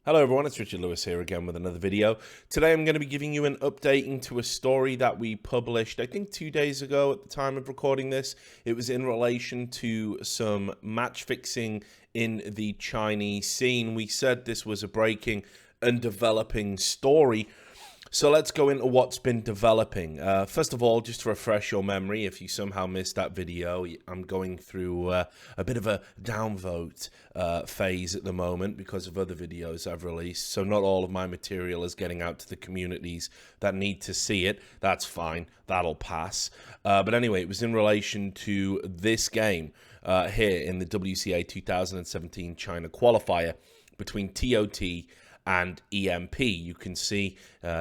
Hello everyone, it's Richard Lewis here again with another video. Today I'm going to be giving you an update into a story that we published, I think 2 days ago at the time of recording this. It was in relation to some match fixing in the Chinese scene. We said this was a breaking and developing story. So let's go into what's been developing. First of all, just to refresh your memory, if you somehow missed that video, I'm going through a bit of a downvote phase at the moment because of other videos I've released. So not all of my material is getting out to the communities that need to see it. That's fine. That'll pass. But anyway, it was in relation to this game here in the WCA 2017 China qualifier between TOT and EMP. You can see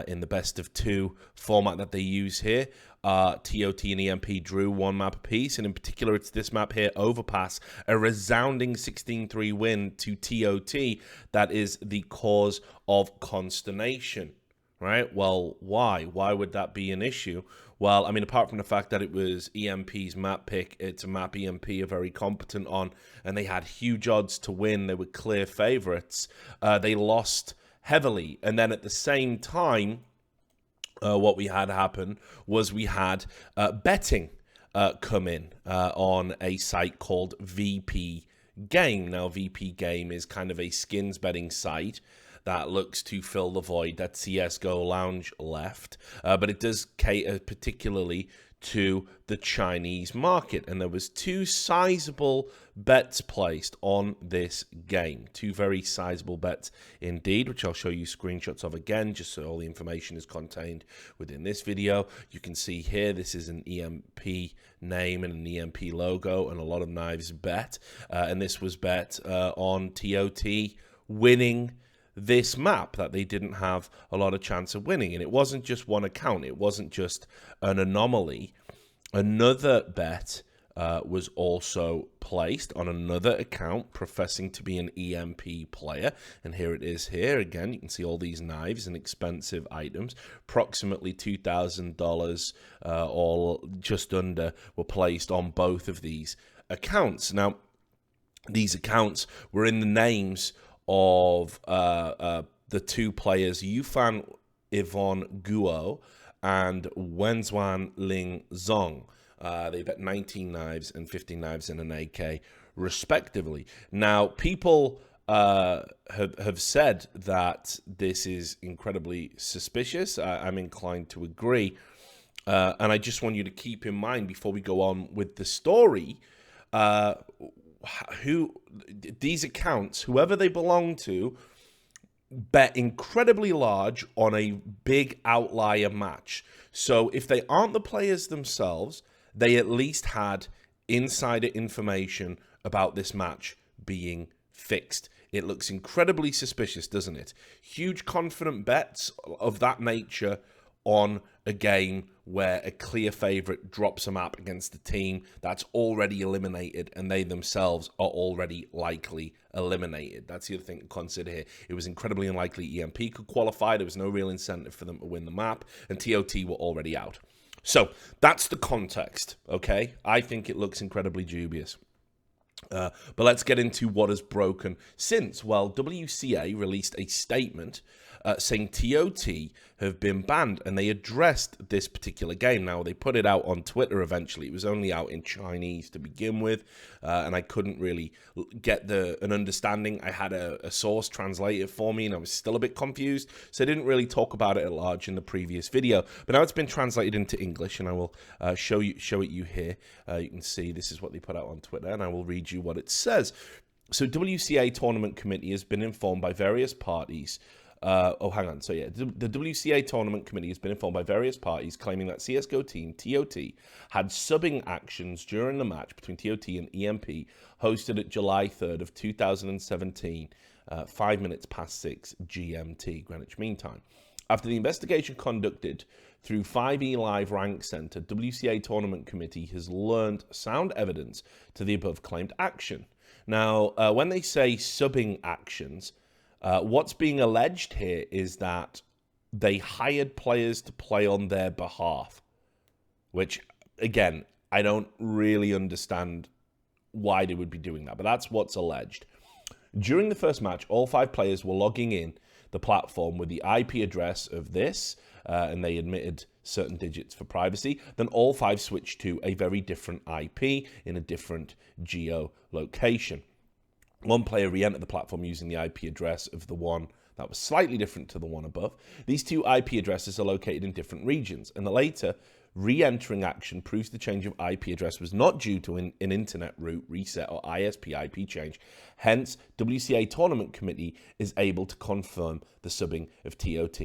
in the best of two format that they use here, TOT and EMP drew one map apiece, and in particular it's this map here, Overpass, a resounding 16-3 win to TOT that is the cause of consternation. Right? Well, why? Why would that be an issue? Well, I mean, apart from the fact that it was EMP's map pick, it's a map EMP are very competent on, and they had huge odds to win. They were clear favorites. They lost heavily. And then at the same time, what we had happen was we had betting come in on a site called VP Game. Now, VP Game is kind of a skins betting site that looks to fill the void that CSGO Lounge left, but it does cater particularly to the Chinese market, and there was two sizable bets placed on this game. Two very sizable bets indeed, which I'll show you screenshots of again, just so all the information is contained within this video. You can see here, this is an EMP name and an EMP logo and a lot of knives bet, and this was bet on TOT winning this map that they didn't have a lot of chance of winning. And it wasn't just one account, it wasn't just an anomaly. Another bet was also placed on another account professing to be an EMP player, and here it is here again. You can see all these knives and expensive items, approximately $2,000 or just under, were placed on both of these accounts. Now, these accounts were in the names of the two players, Yufan Yvonne Guo and Wenzhuan Ling Zong. They bet 19 knives and 15 knives and an AK, respectively. Now, people have said that this is incredibly suspicious. I'm inclined to agree. And I just want you to keep in mind before we go on with the story, who these accounts, whoever they belong to, bet incredibly large on a big outlier match. So if they aren't the players themselves, they at least had insider information about this match being fixed. It looks incredibly suspicious, doesn't it? Huge confident bets of that nature on a game where a clear favorite drops a map against a team that's already eliminated and they themselves are already likely eliminated. That's the other thing to consider here. It was incredibly unlikely EMP could qualify. There was no real incentive for them to win the map, and TOT were already out. So that's the context, okay? I think it looks incredibly dubious. But let's get into what has broken since. Well, WCA released a statement saying TOT have been banned, and they addressed this particular game. Now, they put it out on Twitter eventually. It was only out in Chinese to begin with, and I couldn't really get an understanding. I had a source translate it for me, and I was still a bit confused, so I didn't really talk about it at large in the previous video. But now it's been translated into English, and I will show it you here. You can see this is what they put out on Twitter, and I will read you what it says. So WCA Tournament Committee has been informed by various parties. The WCA Tournament Committee has been informed by various parties claiming that CSGO team TOT had subbing actions during the match between TOT and EMP hosted at July 3rd of 2017, 5 minutes past 6 GMT, Greenwich Mean Time. After the investigation conducted through 5E Live Rank Center, WCA Tournament Committee has learned sound evidence to the above claimed action. Now, when they say subbing actions, what's being alleged here is that they hired players to play on their behalf, which, again, I don't really understand why they would be doing that, but that's what's alleged. During the first match, all 5 players were logging in the platform with the IP address of this, and they admitted certain digits for privacy. Then all 5 switched to a very different IP in a different geolocation. One player re-entered the platform using the IP address of the one that was slightly different to the one above. These 2 IP addresses are located in different regions, and the later re-entering action proves the change of IP address was not due to an internet route reset or ISP IP change. Hence, WCA Tournament Committee is able to confirm the subbing of TOT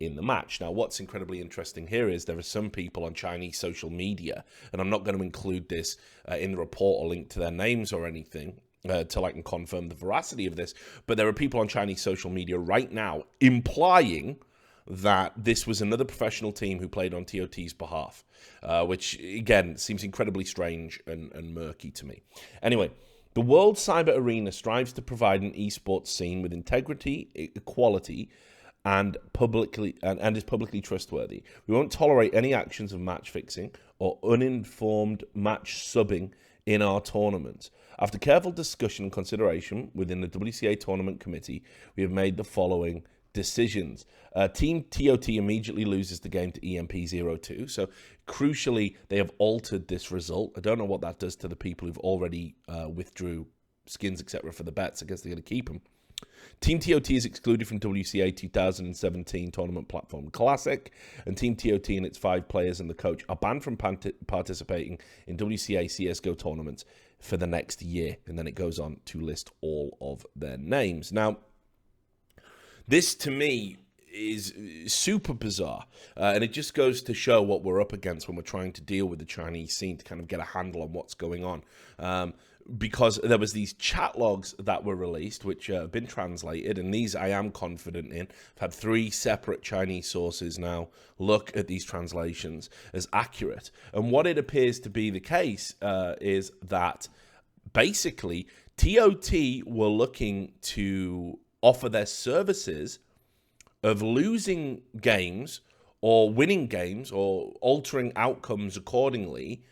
in the match. Now, what's incredibly interesting here is there are some people on Chinese social media, and I'm not going to include this in the report or link to their names or anything, till I can confirm the veracity of this, but there are people on Chinese social media right now implying that this was another professional team who played on TOT's behalf, which, again, seems incredibly strange and murky to me. Anyway, the World Cyber Arena strives to provide an esports scene with integrity, equality, and is publicly trustworthy. We won't tolerate any actions of match fixing or uninformed match subbing in our tournament. After careful discussion and consideration within the WCA Tournament Committee, we have made the following decisions. Team TOT immediately loses the game to EMP02. So, crucially, they have altered this result. I don't know what that does to the people who've already withdrew skins, etc. for the bets. I guess they're going to keep them. Team TOT is excluded from WCA 2017 Tournament Platform Classic, and Team TOT and its 5 players and the coach are banned from participating in WCA CSGO tournaments for the next year. And then it goes on to list all of their names. Now, this, to me, is super bizarre, and it just goes to show what we're up against when we're trying to deal with the Chinese scene to kind of get a handle on what's going on. Because there was these chat logs that were released, which have been translated, and these I am confident in. I've had 3 separate Chinese sources now look at these translations as accurate. And what it appears to be the case is that basically TOT were looking to offer their services of losing games or winning games or altering outcomes accordingly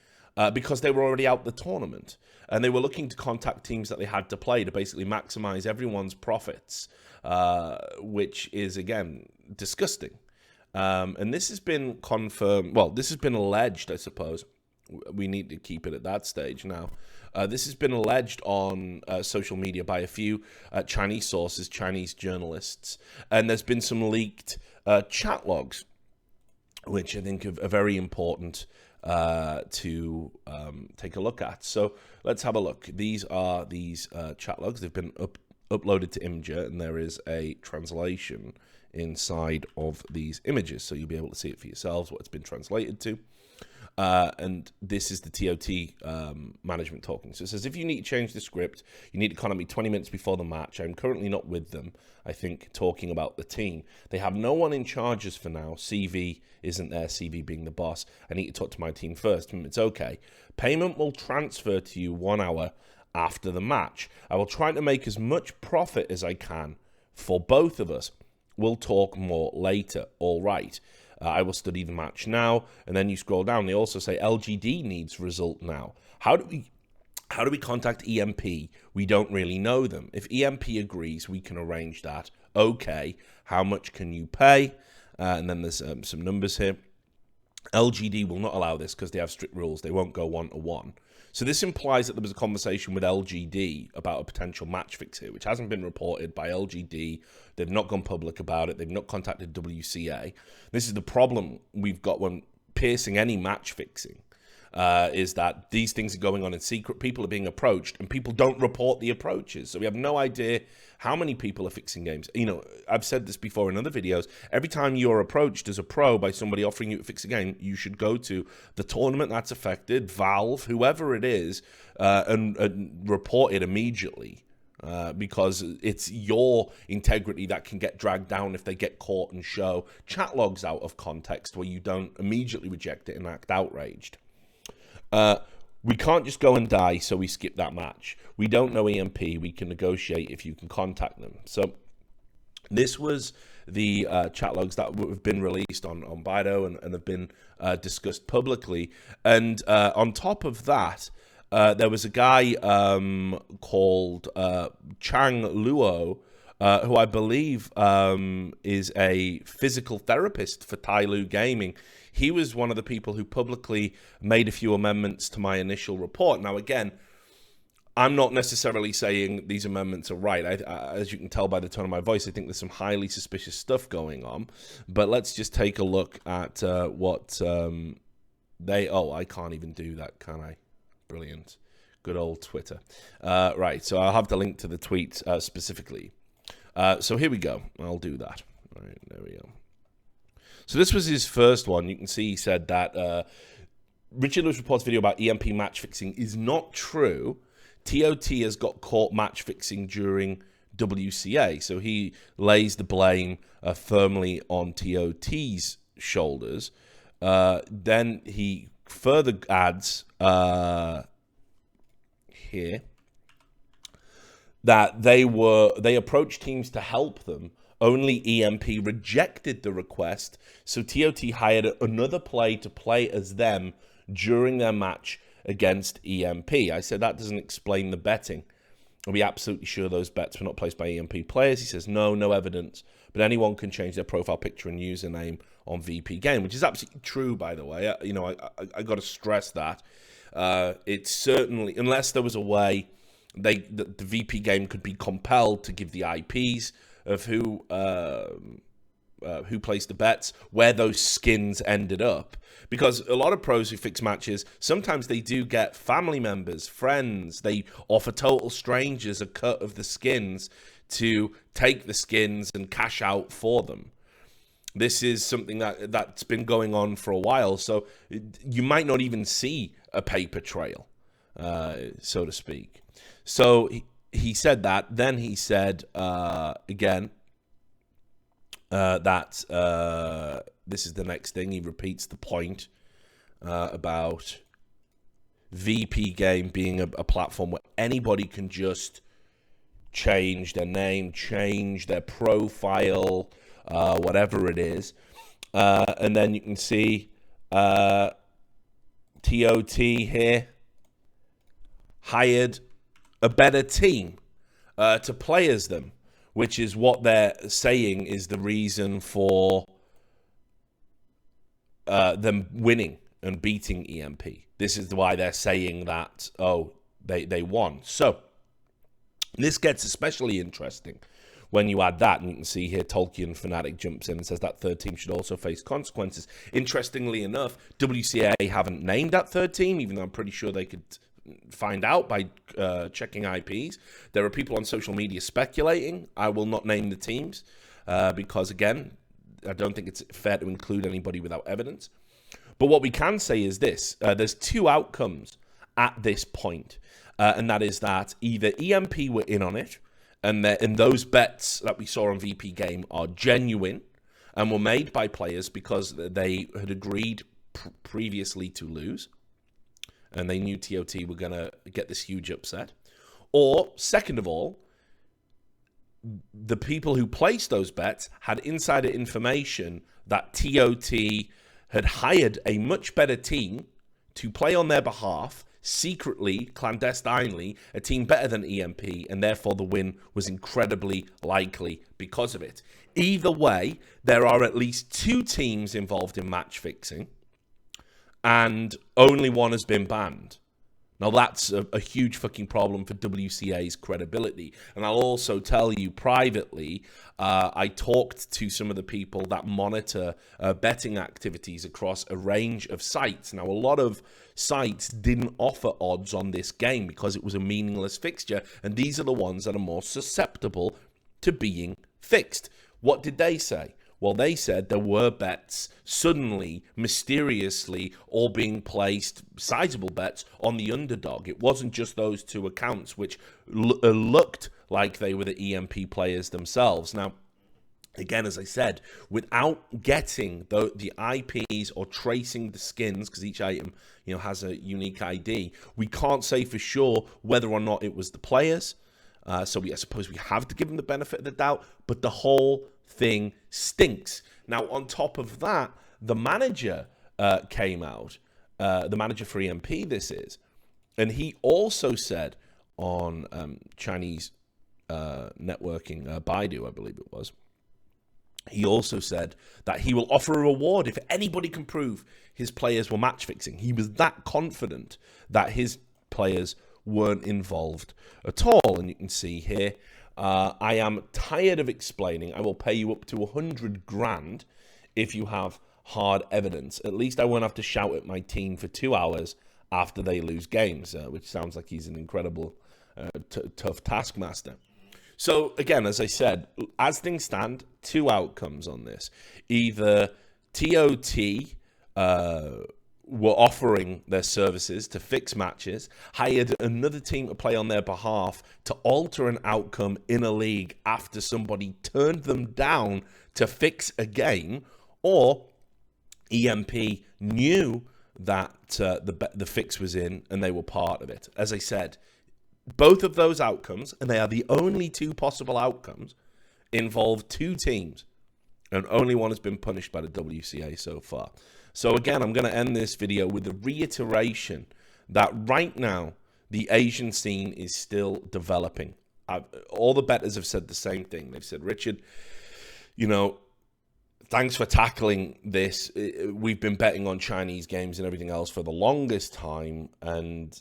because they were already out the tournament. And they were looking to contact teams that they had to play to basically maximize everyone's profits, which is, again, disgusting. And this has been confirmed. Well, this has been alleged, I suppose. We need to keep it at that stage now. This has been alleged on social media by a few Chinese sources, Chinese journalists, and there's been some leaked chat logs, which I think are very important to take a look at. So let's have a look. These are these chat logs. They've been uploaded to Imgur, and there is a translation inside of these images, so you'll be able to see it for yourselves what it's been translated to. And this is the TOT management talking. So it says, if you need to change the script, you need to contact me 20 minutes before the match. I'm currently not with them, I think, talking about the team. They have no one in charges for now. CV isn't there, CV being the boss. I need to talk to my team first. It's okay. Payment will transfer to you 1 hour after the match. I will try to make as much profit as I can for both of us. We'll talk more later. All right. I will study the match now. And then you scroll down. They also say LGD needs result now. How do we contact EMP? We don't really know them. If EMP agrees, we can arrange that. Okay. How much can you pay? And then there's some numbers here. LGD will not allow this because they have strict rules. They won't go 1-to-1. So this implies that there was a conversation with LGD about a potential match fix here, which hasn't been reported by LGD. They've not gone public about it. They've not contacted WCA. This is the problem we've got when piercing any match fixing, is that these things are going on in secret. People are being approached, and people don't report the approaches. So we have no idea how many people are fixing games. You know, I've said this before in other videos. Every time you're approached as a pro by somebody offering you to fix a game, you should go to the tournament that's affected, Valve, whoever it is, and report it immediately. Because it's your integrity that can get dragged down if they get caught and show chat logs out of context where you don't immediately reject it and act outraged. We can't just go and die, so we skip that match. We don't know EMP. We can negotiate if you can contact them. So this was the chat logs that have been released on Bido and have been discussed publicly. And on top of that, there was a guy called Chang Luo, who I believe is a physical therapist for Tyloo Gaming. He was one of the people who publicly made a few amendments to my initial report. Now, again, I'm not necessarily saying these amendments are right. As you can tell by the tone of my voice, I think there's some highly suspicious stuff going on. But let's just take a look at what they... Oh, I can't even do that, can I? Brilliant. Good old Twitter. Right, so I'll have the link to the tweet specifically. So here we go. I'll do that. All right, there we go. So this was his first one. You can see he said that Richard Lewis reports video about EMP match fixing is not true. TOT has got caught match fixing during WCA. So he lays the blame firmly on TOT's shoulders. Then he further adds here that they approached teams to help them. Only EMP rejected the request, so TOT hired another play to play as them during their match against EMP. I said that doesn't explain the betting. Are we absolutely sure those bets were not placed by EMP players? He says no evidence, but anyone can change their profile picture and username on VP Game, which is absolutely true, by the way. I got to stress that. It's certainly, unless there was a way the VP Game could be compelled to give the IPs of who placed the bets, where those skins ended up. Because a lot of pros who fix matches, sometimes they do get family members, friends. They offer total strangers a cut of the skins to take the skins and cash out for them. This is something that's been going on for a while, so you might not even see a paper trail, so to speak. So he said that. Then he said again that this is the next thing. He repeats the point about VP Game being a platform where anybody can just change their name, change their profile, whatever it is. And then you can see TOT here hired a better team to play as them, which is what they're saying is the reason for them winning and beating EMP. This is why they're saying that, they won. So this gets especially interesting when you add that, and you can see here Tolkien Fanatic jumps in and says that third team should also face consequences. Interestingly enough, WCA haven't named that third team, even though I'm pretty sure they could find out by checking IPs. There are people on social media speculating. I will not name the teams because, again, I don't think it's fair to include anybody without evidence. But what we can say is this. There's two outcomes at this point, and that is that either EMP were in on it, and those bets that we saw on VP Game are genuine and were made by players because they had agreed previously to lose, and they knew TOT were going to get this huge upset. Or, second of all, the people who placed those bets had insider information that TOT had hired a much better team to play on their behalf, secretly, clandestinely, a team better than EMP, and therefore the win was incredibly likely because of it. Either way, there are at least two teams involved in match fixing, and only one has been banned. Now, that's a huge fucking problem for WCA's credibility. And I'll also tell you privately, I talked to some of the people that monitor betting activities across a range of sites. Now, a lot of sites didn't offer odds on this game because it was a meaningless fixture. And these are the ones that are more susceptible to being fixed. What did they say? Well, they said there were bets suddenly, mysteriously, all being placed, sizable bets, on the underdog. It wasn't just those two accounts, which looked like they were the EMP players themselves. Now, again, as I said, without getting the IPs or tracing the skins, because each item has a unique ID, we can't say for sure whether or not it was the players. So I suppose we have to give them the benefit of the doubt, but the whole thing stinks. Now, on top of that, the manager came out, the manager for EMP this is, And he also said on Chinese networking, Baidu, I believe it was, he also said that he will offer a reward if anybody can prove his players were match fixing. He was that confident that his players weren't involved at all. And you can see here, I am tired of explaining. I will pay you up to 100 grand if you have hard evidence. At least I won't have to shout at my team for 2 hours after they lose games, which sounds like he's an incredible, tough taskmaster. So, again, as I said, as things stand, two outcomes on this. Either TOT were offering their services to fix matches, hired another team to play on their behalf to alter an outcome in a league after somebody turned them down to fix a game, or EMP knew that the fix was in and they were part of it. As I said, both of those outcomes, and they are the only two possible outcomes, involve two teams, and only one has been punished by the WCA so far. So again, I'm going to end this video with a reiteration that right now, the Asian scene is still developing. All the bettors have said the same thing. They've said, Richard, you know, thanks for tackling this. We've been betting on Chinese games and everything else for the longest time, and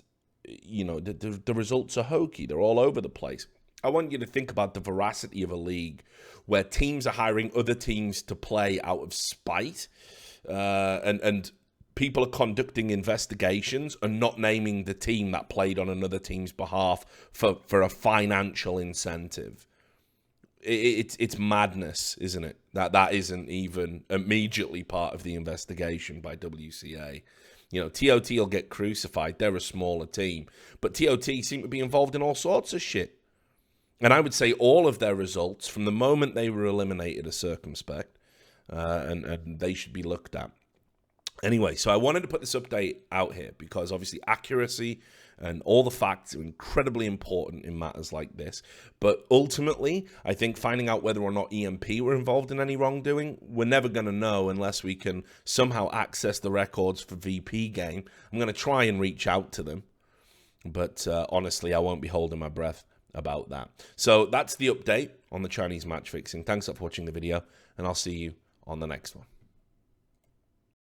you know, the results are hokey. They're all over the place. I want you to think about the veracity of a league where teams are hiring other teams to play out of spite, and people are conducting investigations and not naming the team that played on another team's behalf for a financial incentive. It's madness, isn't it? That isn't even immediately part of the investigation by WCA. You know, TOT will get crucified. They're a smaller team. But TOT seem to be involved in all sorts of shit. And I would say all of their results, from the moment they were eliminated, are circumspect. And they should be looked at. Anyway, so I wanted to put this update out here because obviously accuracy and all the facts are incredibly important in matters like this. But ultimately, I think finding out whether or not EMP were involved in any wrongdoing, we're never going to know unless we can somehow access the records for VP game. I'm going to try and reach out to them. But honestly, I won't be holding my breath about that. So that's the update on the Chinese match fixing. Thanks for watching the video, and I'll see you on the next one.